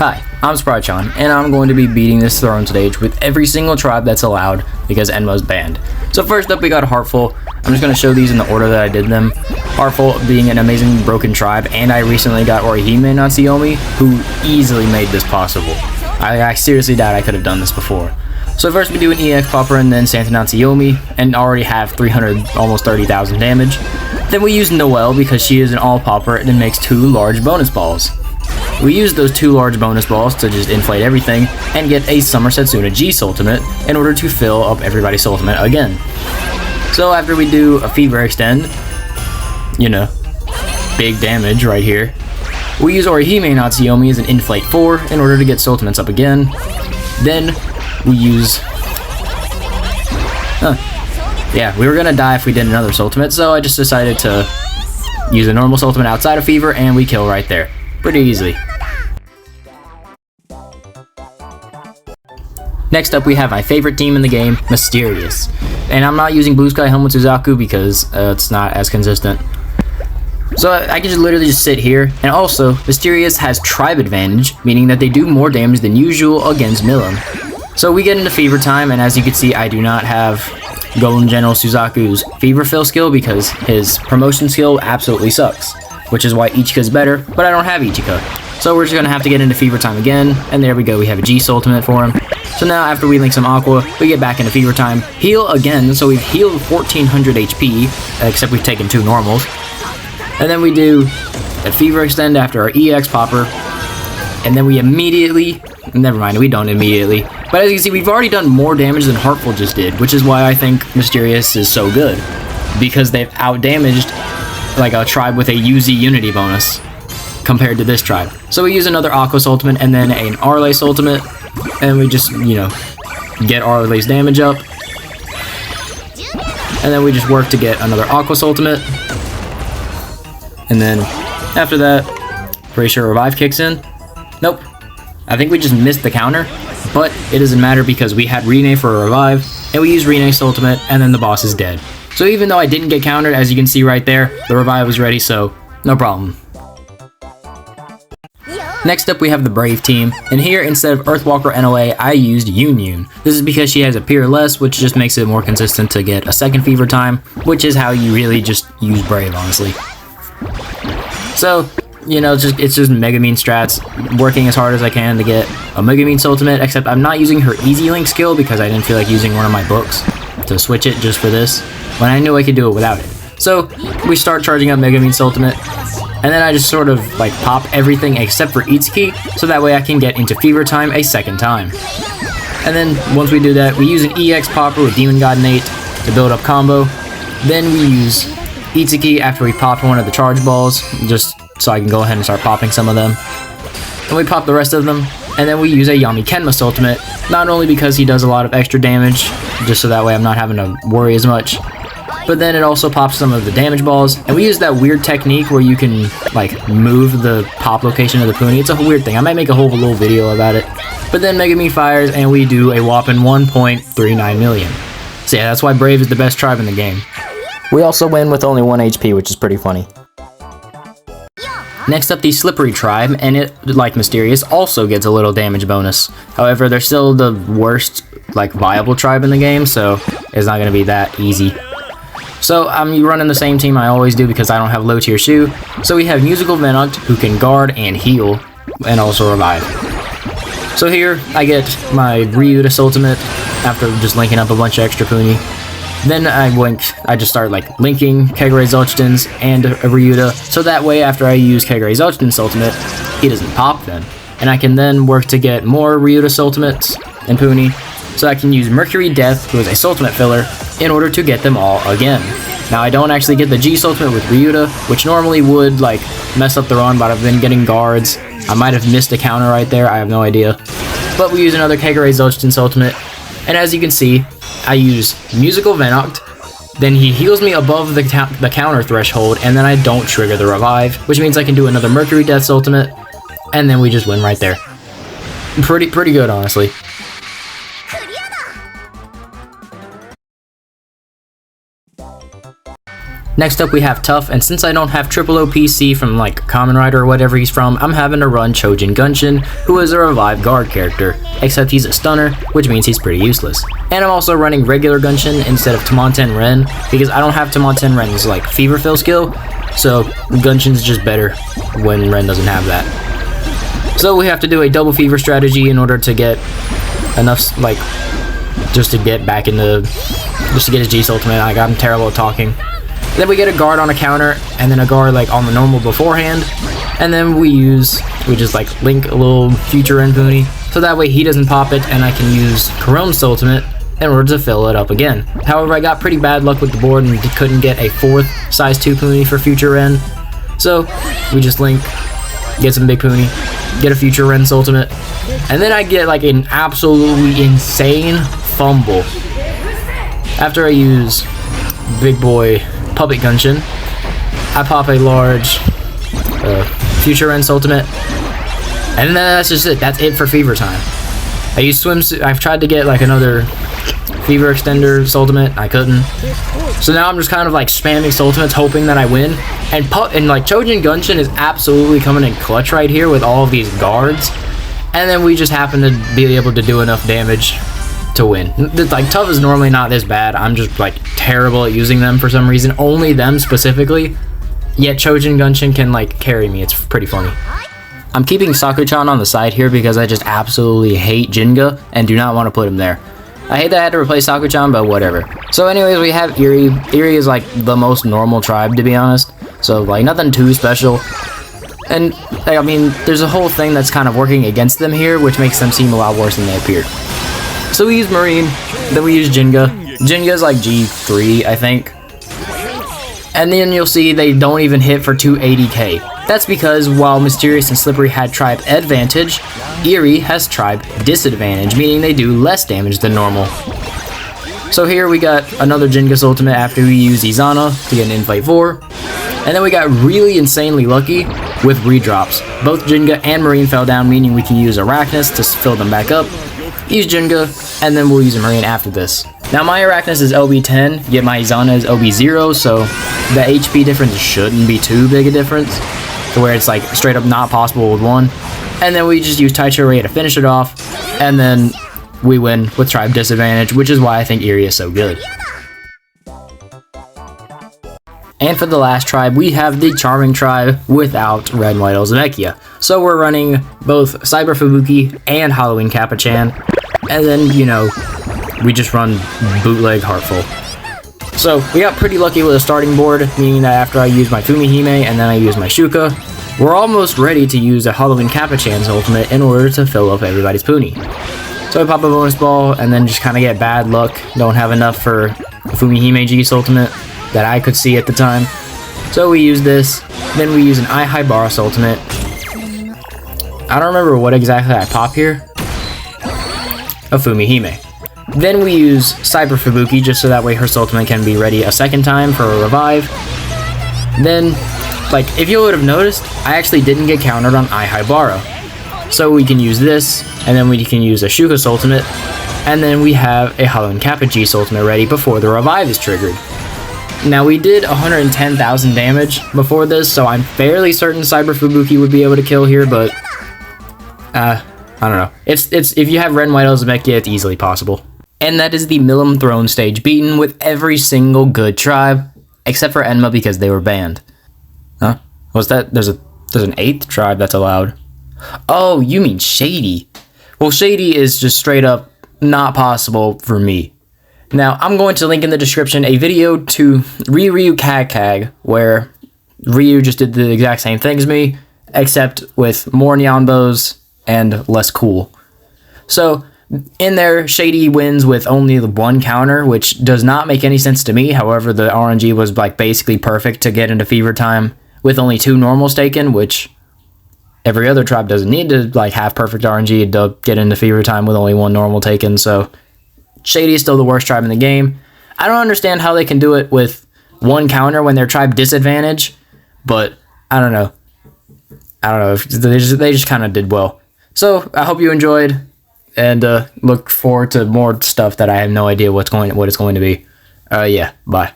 Hi, I'm Sallitine, and I'm going to be beating this throne stage with every single tribe that's allowed because Enma's banned. So first up we got Heartful. I'm just going to show these in the order that I did them. Heartful being an amazing broken tribe, and I recently got Orihime Natsuyomi, who easily made this possible. I seriously doubt I could have done this before. So first we do an EX Popper and then Santa Natsuyomi, and already have 300, almost 30,000 damage. Then we use Noelle because she is an all popper and makes 2 large bonus balls. We use those 2 large bonus balls to just inflate everything and get a Summer Setsuna G Soultimate in order to fill up everybody's Soultimate again. So after we do a Fever Extend, you know, big damage right here, we use Orihime Natsuyomi as an Inflate 4 in order to get Soultimates up again. Then we use... yeah, we were gonna die if we did another Soultimate, so I just decided to use a normal Soultimate outside of Fever and we kill right there. Pretty easily. Next up we have my favorite team in the game, Mysterious. And I'm not using Blue Sky Helmet Suzaku because it's not as consistent. So I can just literally just sit here. And also, Mysterious has Tribe Advantage, meaning that they do more damage than usual against Milim. So we get into Fever time, and as you can see, I do not have Golden General Suzaku's Fever Fill skill because his promotion skill absolutely sucks. Which is why Ichika's better, but I don't have Ichika. So we're just gonna have to get into Fever time again, and there we go, we have a G Soultimate for him. So now after we link some Aqua, we get back into Fever time, heal again, so we've healed 1400 HP, except we've taken 2 normals. And then we do a Fever Extend after our EX Popper, and then we immediately, never mind, we don't immediately, but as you can see, we've already done more damage than Heartful just did, which is why I think Mysterious is so good, because they've out-damaged like a tribe with a UZ Unity bonus compared to this tribe. So we use another Aqua's Ultimate and then an Arlay's Ultimate, and we just, you know, get Arlay's damage up. And then we just work to get another Aqua's Ultimate. And then after that, pretty sure Revive kicks in. Nope. I think we just missed the counter, but it doesn't matter because we had Rene for a Revive, and we use Rene's Ultimate, and then the boss is dead. So even though I didn't get countered, as you can see right there, the Revive was ready, so no problem. Next up we have the Brave team, and here instead of Earthwalker NOA, I used Yun. This is because she has a Peer Less, which just makes it more consistent to get a second Fever time, which is how you really just use Brave, honestly. So, you know, it's just Megumin strats, working as hard as I can to get a Megumin Soultimate, except I'm not using her Easy Link skill because I didn't feel like using one of my books to switch it just for this, when I knew I could do it without it. So, we start charging up Megumin's Ultimate, and then I just sort of, like, pop everything except for Itsuki, so that way I can get into Fever time a second time. And then, once we do that, we use an EX Popper with Demon God Nate to build up combo. Then we use Itsuki after we popped one of the charge balls, just so I can go ahead and start popping some of them. And we pop the rest of them, and then we use a Yami Kenma's Ultimate, not only because he does a lot of extra damage, just so that way I'm not having to worry as much, but then it also pops some of the damage balls, and we use that weird technique where you can, like, move the pop location of the Puni. It's a weird thing. I might make a whole little video about it. But then Megumin fires, and we do a whopping 1.39 million. So yeah, that's why Brave is the best tribe in the game. We also win with only 1 HP, which is pretty funny. Next up, the Slippery tribe, and it, like Mysterious, also gets a little damage bonus. However, they're still the worst, like, viable tribe in the game, so it's not going to be that easy. So I'm running the same team I always do because I don't have low tier Shu. So we have Musical Venoct, who can guard and heal, and also revive. So here, I get my Ryuta's Ultimate after just linking up a bunch of extra Puni. Then I just start like linking Kagure Zolchton's and Ryuta, so that way after I use Kagure Zolchton's Ultimate, he doesn't pop then. And I can then work to get more Ryuta's Ultimates and Puni, so I can use Mercury Death, who is a Soultimate filler, in order to get them all again. Now I don't actually get the G Soultimate with Ryuta, which normally would like mess up the run, but I've been getting guards. I might have missed a counter right there, I have no idea. But we use another Kagure Zolchton's Ultimate, and as you can see, I use Musical Venoct, then he heals me above the counter threshold, and then I don't trigger the Revive, which means I can do another Mercury Death's Ultimate, and then we just win right there. Pretty good, honestly. Next up we have Tough, and since I don't have triple OPC from like Kamen Rider or whatever he's from, I'm having to run Chojin Gunshin, who is a revived guard character, except he's a stunner, which means he's pretty useless. And I'm also running regular Gunshin instead of Tamonten Ren, because I don't have Tamonten Ren's like Fever Fill skill, so Gunshin's just better when Ren doesn't have that. So we have to do a double fever strategy in order to get enough, like, just to get back into, just to get his G Soultimate. Like, I'm terrible at talking. Then we get a guard on a counter, and then a guard like on the normal beforehand, and then we just like link a little future in Puni, so that way he doesn't pop it, and I can use Karon's Soultimate in order to fill it up again. However, I got pretty bad luck with the board and couldn't get a 4th size 2 Puni for future Ren, so we just link, get some big Puni, get a future Ren Soultimate, and then I get like an absolutely insane fumble after I use Big Boy Puppet Gunshin. I pop a large future Ren Soultimate, and then that's just it. That's it for fever time. I use swimsuit. I've tried to get like another fever extender Soultimate. I couldn't. So now I'm just kind of like spamming Soultimates, hoping that I win. And like Chojin Gunshin is absolutely coming in clutch right here with all of these guards, and then we just happen to be able to do enough damage to win. Like, Tough is normally not this bad. I'm just like terrible at using them for some reason, only them specifically, yet Chojin Gunshin can like carry me. It's pretty funny. I'm keeping Saku-chan on the side here because I just absolutely hate Jinga and do not want to put him there. I hate that I had to replace Saku-chan, but whatever. So anyways, we have Eri. Eri is like the most normal tribe, to be honest, so like nothing too special. And I mean, there's a whole thing that's kind of working against them here, which makes them seem a lot worse than they appear. So we use Marine, then we use Jinga. Jinga's like G3, I think. And then you'll see they don't even hit for 280k. That's because while Mysterious and Slippery had tribe advantage, Eri has tribe disadvantage, meaning they do less damage than normal. So here we got another Jinga's ultimate after we use Izana to get an Invite 4. And then we got really insanely lucky with redrops. Both Jinga and Marine fell down, meaning we can use Arachnus to fill them back up. Use Jinga, and then we'll use a Marine after this. Now my Arachnus is OB10, yet my Izana is OB0, so the HP difference shouldn't be too big a difference, to where it's like straight up not possible with one. And then we just use Taicho Ray to finish it off, and then we win with tribe disadvantage, which is why I think Eri is so good. And for the last tribe, we have the Charming tribe without Red, White, Uzbekkia. So we're running both Cyber Fubuki and Halloween Kappa-chan, and then, you know, we just run Bootleg Heartful. So we got pretty lucky with a starting board, meaning that after I use my Fumihime and then I use my Shuka, we're almost ready to use a Halloween Kappa-chan's ultimate in order to fill up everybody's Puni. So I pop a bonus ball and then just kind of get bad luck, don't have enough for Fumihime G's ultimate that I could see at the time. So we use this, then we use an Ihaibara's ultimate. I don't remember what exactly I pop here. A Fumihime. Then we use Cyber Fubuki just so that way her ultimate can be ready a second time for a revive. Then, like, if you would have noticed, I actually didn't get countered on Ihaibara. So we can use this, and then we can use a Shuka's ultimate, and then we have a Halloween Kappa G's ultimate ready before the revive is triggered. Now we did 110,000 damage before this, so I'm fairly certain Cyber Fubuki would be able to kill here, but I don't know. It's if you have Red and White Uzbekkia, it's easily possible. And that is the Milim Throne stage beaten with every single good tribe, except for Enma because they were banned. Huh? What's that? There's an 8th tribe that's allowed. Oh, you mean Shady. Well, Shady is just straight up not possible for me. Now, I'm going to link in the description a video to Ryu Kag, where Ryu just did the exact same thing as me, except with more neon bows and less cool. So, in there, Shady wins with only the one counter, which does not make any sense to me. However, the RNG was like basically perfect to get into fever time with only 2 normals taken, which every other tribe doesn't need to like have perfect RNG to get into fever time with only 1 normal taken, so Shady is still the worst tribe in the game. I don't understand how they can do it with 1 counter when they're tribe disadvantage, but I don't know. They just kind of did well. So I hope you enjoyed, and look forward to more stuff that I have no idea what it's going to be. Yeah, bye.